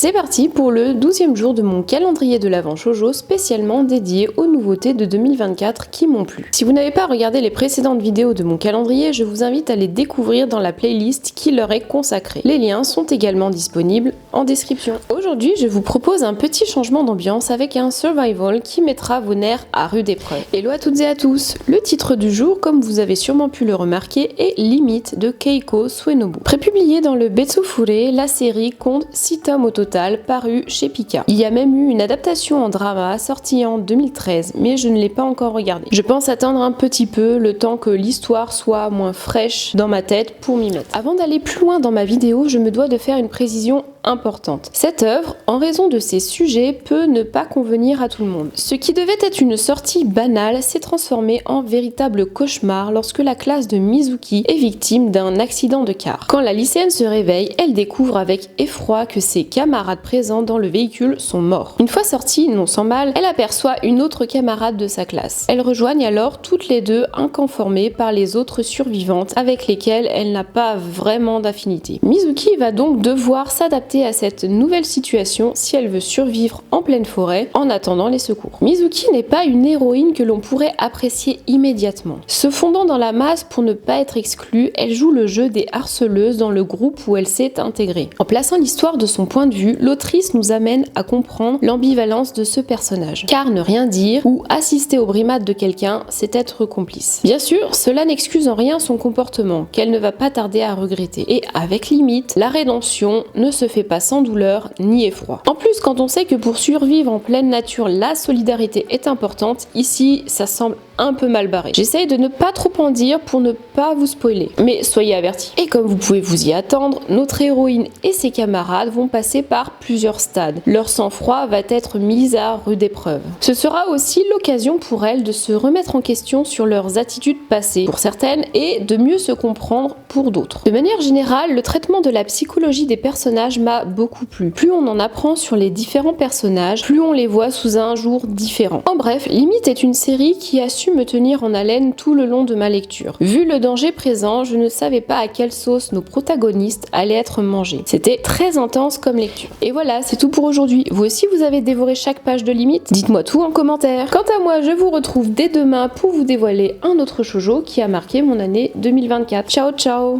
C'est parti pour le 12e jour de mon calendrier de l'Avent Shoujo spécialement dédié aux nouveautés de 2024 qui m'ont plu. Si vous n'avez pas regardé les précédentes vidéos de mon calendrier, je vous invite à les découvrir dans la playlist qui leur est consacrée. Les liens sont également disponibles en description. Aujourd'hui, je vous propose un petit changement d'ambiance avec un survival qui mettra vos nerfs à rude épreuve. Hello à toutes et à tous. Le titre du jour, comme vous avez sûrement pu le remarquer, est Limite de Keiko Suenobu. Prépublié dans le Betsufure, la série compte 6 tomes au total paru chez Pika. Il y a même eu une adaptation en drama sortie en 2013, mais je ne l'ai pas encore regardée. Je pense attendre un petit peu le temps que l'histoire soit moins fraîche dans ma tête pour m'y mettre. Avant d'aller plus loin dans ma vidéo, je me dois de faire une précision importante. Cette œuvre, en raison de ses sujets, peut ne pas convenir à tout le monde. Ce qui devait être une sortie banale s'est transformé en véritable cauchemar lorsque la classe de Mizuki est victime d'un accident de car. Quand la lycéenne se réveille, elle découvre avec effroi que ses camarades présents dans le véhicule sont morts. Une fois sortie, non sans mal, elle aperçoit une autre camarade de sa classe. Elles rejoignent alors toutes les deux inconformées par les autres survivantes avec lesquelles elle n'a pas vraiment d'affinité. Mizuki va donc devoir s'adapter à cette nouvelle situation si elle veut survivre en pleine forêt en attendant les secours. Mizuki n'est pas une héroïne que l'on pourrait apprécier immédiatement. Se fondant dans la masse pour ne pas être exclue, elle joue le jeu des harceleuses dans le groupe où elle s'est intégrée. En plaçant l'histoire de son point de vue, l'autrice nous amène à comprendre l'ambivalence de ce personnage. Car ne rien dire ou assister aux brimades de quelqu'un, c'est être complice. Bien sûr, cela n'excuse en rien son comportement, qu'elle ne va pas tarder à regretter. Et avec Limite, la rédemption ne se fait pas sans douleur ni effroi. En plus, quand on sait que pour survivre en pleine nature, la solidarité est importante, ici, ça semble un peu mal barré. J'essaye de ne pas trop en dire pour ne pas vous spoiler, mais soyez avertis. Et comme vous pouvez vous y attendre, notre héroïne et ses camarades vont passer par plusieurs stades. Leur sang-froid va être mis à rude épreuve. Ce sera aussi l'occasion pour elles de se remettre en question sur leurs attitudes passées, pour certaines, et de mieux se comprendre pour d'autres. De manière générale, le traitement de la psychologie des personnages m'a beaucoup plu. Plus on en apprend sur les différents personnages, plus on les voit sous un jour différent. En bref, Limite est une série qui a su me tenir en haleine tout le long de ma lecture. Vu le danger présent, je ne savais pas à quelle sauce nos protagonistes allaient être mangés. C'était très intense comme lecture. Et voilà, c'est tout pour aujourd'hui. Vous aussi, vous avez dévoré chaque page de Limite? Dites-moi tout en commentaire. Quant à moi, je vous retrouve dès demain pour vous dévoiler un autre shoujo qui a marqué mon année 2024. Ciao ciao!